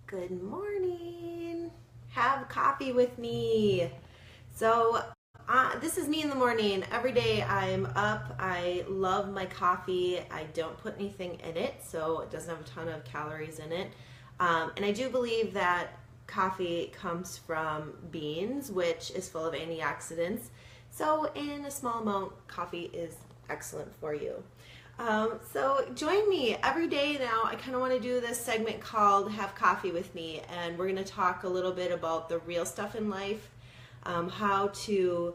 Good morning. Have coffee with me. So, this is me in the morning. Every day I'm up. I love my coffee. I don't put anything in it, so it doesn't have a ton of calories in it. And I do believe that coffee comes from beans, which is full of antioxidants. So, in a small amount, coffee is excellent for you. So join me every day now. I kind of want to do this segment called Have Coffee with Me, and we're going to talk a little bit about the real stuff in life, how to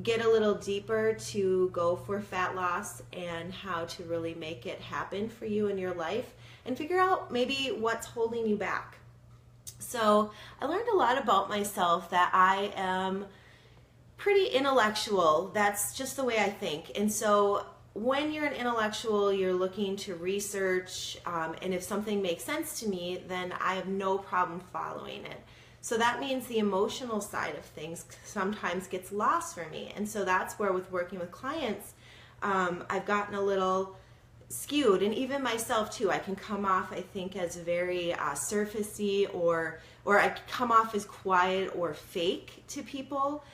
get a little deeper to go for fat loss, and how to really make it happen for you in your life, and figure out maybe what's holding you back. So I learned a lot about myself that I am pretty intellectual. That's just the way I think. And so when you're an intellectual, you're looking to research, and if something makes sense to me, then I have no problem following it. So that means the emotional side of things sometimes gets lost for me. And so that's where, with working with clients, I've gotten a little skewed, and even myself too. I can come off, I think, as very surfacey, or I come off as quiet or fake to people,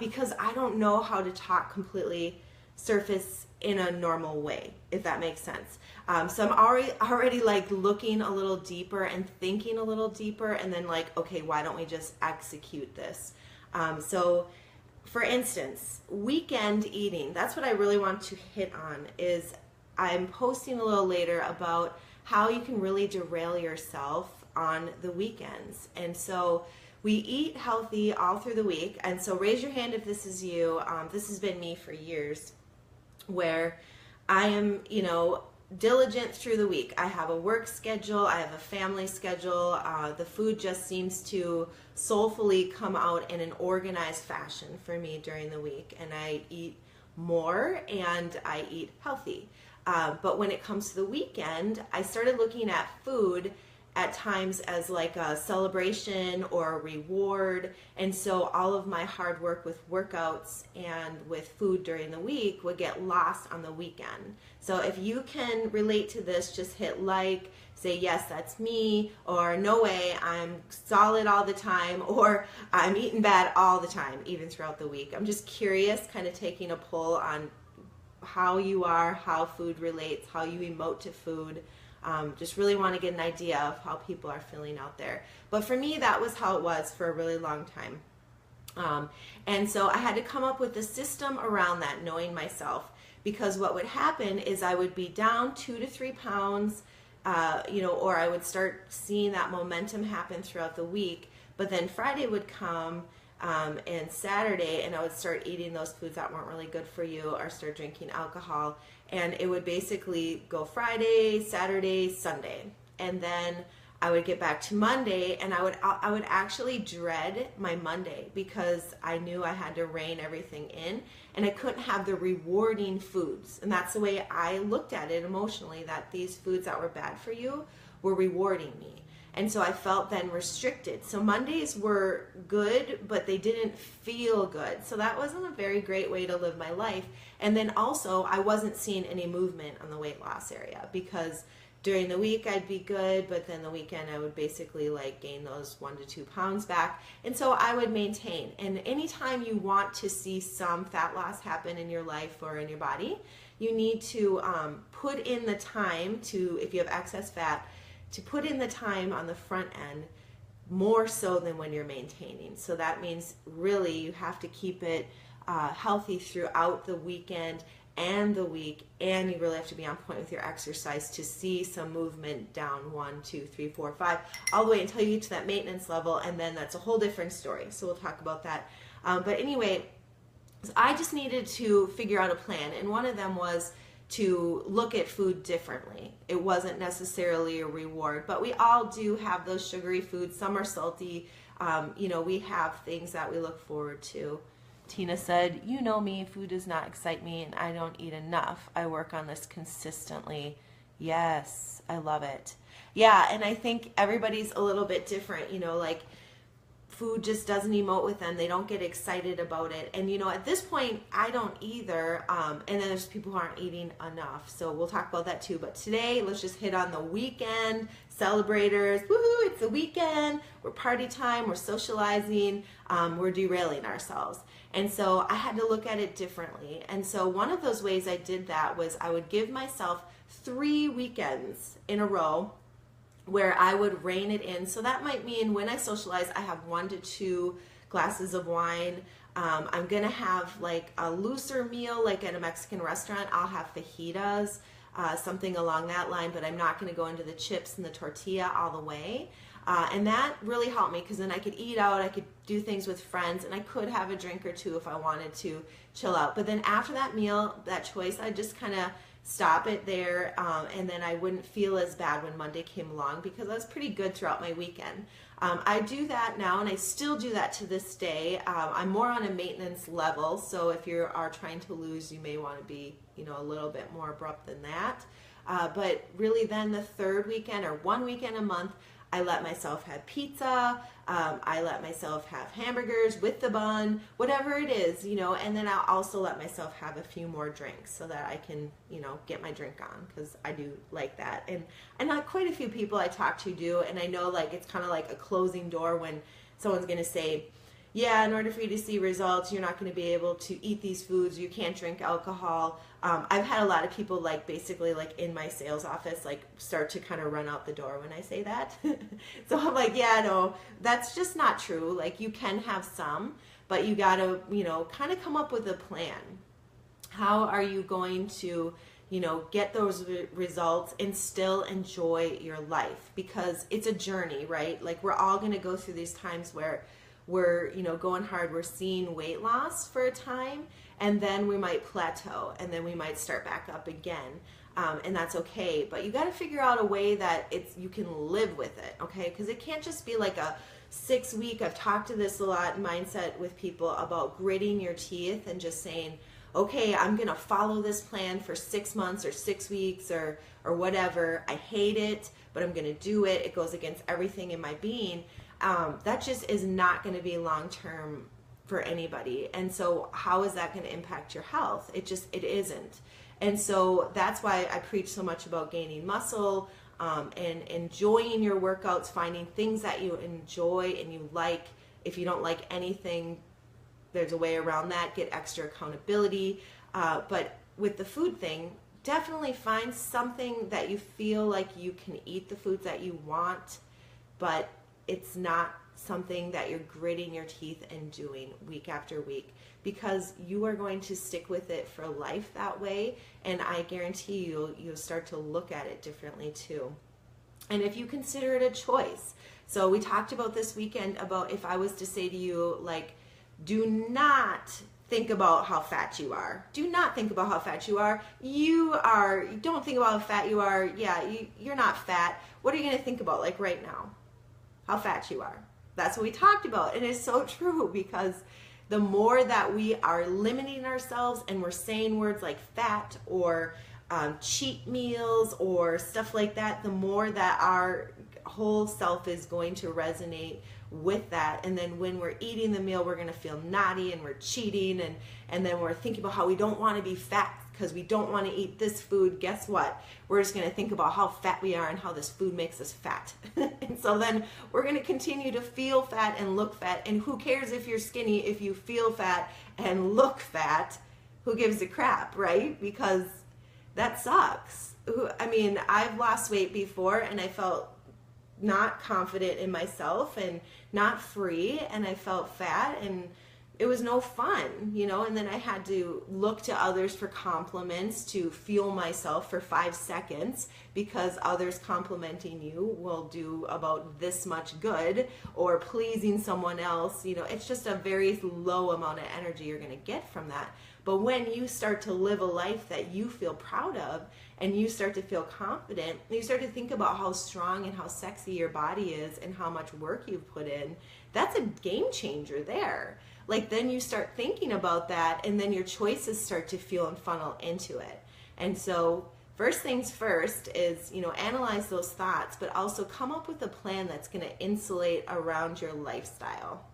because I don't know how to talk completely surface in a normal way, if that makes sense. So I'm already like looking a little deeper and thinking a little deeper, and then like, okay, why don't we just execute this? So for instance, weekend eating, that's what I really want to hit on. Is I'm posting a little later about how you can really derail yourself on the weekends. And so we eat healthy all through the week. And so raise your hand if this is you. This has been me for years, where I am, diligent through the week. I have a work schedule, I have a family schedule. The food just seems to soulfully come out in an organized fashion for me during the week, and I eat more and I eat healthy. But when it comes to the weekend, I started looking at food at times as like a celebration or a reward. And so all of my hard work with workouts and with food during the week would get lost on the weekend. So if you can relate to this, just hit like, say, yes, that's me, or no way, I'm solid all the time, or I'm eating bad all the time, even throughout the week. I'm just curious, kind of taking a poll on how you are, how food relates, how you emote to food. Just really want to get an idea of how people are feeling out there. But for me, that was how it was for a really long time. And so I had to come up with a system around that, knowing myself, because what would happen is I would be down 2 to 3 pounds, or I would start seeing that momentum happen throughout the week. But then Friday would come, and Saturday, and I would start eating those foods that weren't really good for you, or start drinking alcohol. And it would basically go Friday, Saturday, Sunday. And then I would get back to Monday, and I would actually dread my Monday, because I knew I had to rein everything in, and I couldn't have the rewarding foods. And that's the way I looked at it emotionally, that these foods that were bad for you were rewarding me. And so I felt then restricted. So Mondays were good, but they didn't feel good. So that wasn't a very great way to live my life. And then also, I wasn't seeing any movement on the weight loss area, because during the week I'd be good, but then the weekend I would basically like gain those 1 to 2 pounds back. And so I would maintain. And anytime you want to see some fat loss happen in your life or in your body, you need to put in the time to, if you have excess fat, to put in the time on the front end, more so than when you're maintaining. So that means really you have to keep it healthy throughout the weekend and the week, and you really have to be on point with your exercise to see some movement down 1, 2, 3, 4, 5, all the way until you get to that maintenance level, and then that's a whole different story. So we'll talk about that. But anyway, I just needed to figure out a plan, and one of them was to look at food differently. It wasn't necessarily a reward, but we all do have those sugary foods. Some are salty. We have things that we look forward to. Tina said, you know me, food does not excite me, and I don't eat enough. I work on this consistently. Yes, I love it. Yeah, and I think everybody's a little bit different, like food just doesn't emote with them. They don't get excited about it. And, at this point, I don't either. And then there's people who aren't eating enough. So we'll talk about that too. But today, let's just hit on the weekend celebrators. Woohoo, it's the weekend. We're party time. We're socializing. We're derailing ourselves. And so I had to look at it differently. And so one of those ways I did that was I would give myself 3 weekends in a row where I would rein it in. So that might mean when I socialize, I have 1 to 2 glasses of wine. I'm gonna have like a looser meal, like at a Mexican restaurant. I'll have fajitas, something along that line, but I'm not gonna go into the chips and the tortilla all the way. And that really helped me because then I could eat out, I could do things with friends, and I could have a drink or two if I wanted to chill out. But then after that meal, that choice, I just kind of stop it there, and then I wouldn't feel as bad when Monday came along because I was pretty good throughout my weekend. I do that now, and I still do that to this day. I'm more on a maintenance level, so if you are trying to lose, you may want to be, a little bit more abrupt than that. But really then the 3rd weekend or 1 weekend a month, I let myself have pizza, I let myself have hamburgers with the bun, whatever it is, and then I'll also let myself have a few more drinks so that I can, get my drink on because I do like that. And not quite a few people I talk to do, and I know like it's kind of like a closing door when someone's going to say, yeah, in order for you to see results, you're not going to be able to eat these foods, you can't drink alcohol. I've had a lot of people like basically like in my sales office like start to kind of run out the door when I say that. So I'm like, yeah, no, that's just not true. Like you can have some, but you got to, kind of come up with a plan. How are you going to, get those results and still enjoy your life? Because it's a journey, right? Like we're all going to go through these times where we're, going hard, we're seeing weight loss for a time, and then we might plateau, and then we might start back up again, and that's okay. But you got to figure out a way that you can live with it, okay? Because it can't just be like a 6-week, I've talked to this a lot, mindset with people about gritting your teeth and just saying, okay, I'm going to follow this plan for 6 months or 6 weeks or whatever. I hate it, but I'm going to do it. It goes against everything in my being. That just is not going to be long-term for anybody. And so how is that going to impact your health? It isn't. And so that's why I preach so much about gaining muscle, and enjoying your workouts, finding things that you enjoy and you like. If you don't like anything, there's a way around that. Get extra accountability. But with the food thing, definitely find something that you feel like you can eat the foods that you want, but it's not something that you're gritting your teeth and doing week after week, because you are going to stick with it for life that way, and I guarantee you'll start to look at it differently too. And if you consider it a choice, so we talked about this weekend about if I was to say to you, like, do not think about how fat you are. Do not think about how fat you are. Don't think about how fat you are. Yeah, you're not fat. What are you going to think about, like right now? How fat you are. That's what we talked about. And it's so true, because the more that we are limiting ourselves and we're saying words like fat or cheat meals or stuff like that, the more that our whole self is going to resonate with that. And then when we're eating the meal, we're going to feel naughty and we're cheating, and then we're thinking about how we don't want to be fat because we don't want to eat this food. Guess what? We're just going to think about how fat we are and how this food makes us fat. And so then we're going to continue to feel fat and look fat. And who cares if you're skinny if you feel fat and look fat? Who gives a crap, right? Because that sucks. I mean, I've lost weight before and I felt not confident in myself and not free, and I felt fat and it was no fun, and then I had to look to others for compliments to fuel myself for 5 seconds, because others complimenting you will do about this much good, or pleasing someone else. It's just a very low amount of energy you're going to get from that. But when you start to live a life that you feel proud of, and you start to feel confident, and you start to think about how strong and how sexy your body is and how much work you've put in, that's a game changer there. Like, then you start thinking about that, and then your choices start to feel and funnel into it. And so first things first is, analyze those thoughts, but also come up with a plan that's going to insulate around your lifestyle.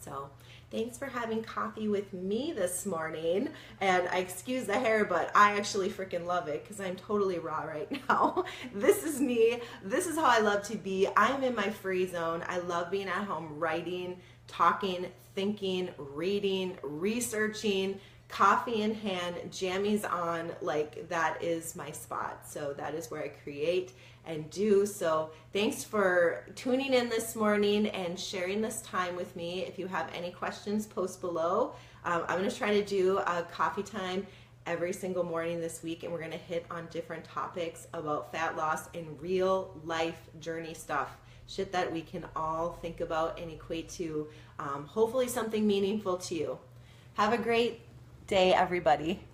So thanks for having coffee with me this morning. And I excuse the hair, but I actually freaking love it because I'm totally raw right now. This is me. This is how I love to be. I'm in my free zone. I love being at home writing, talking, thinking, reading, researching, coffee in hand, jammies on. Like, that is my spot. So that is where I create and do. So thanks for tuning in this morning and sharing this time with me. If you have any questions, post below. I'm going to try to do a coffee time every single morning this week, and we're going to hit on different topics about fat loss and real life journey stuff. Shit that we can all think about and equate to hopefully something meaningful to you. Have a great day, everybody.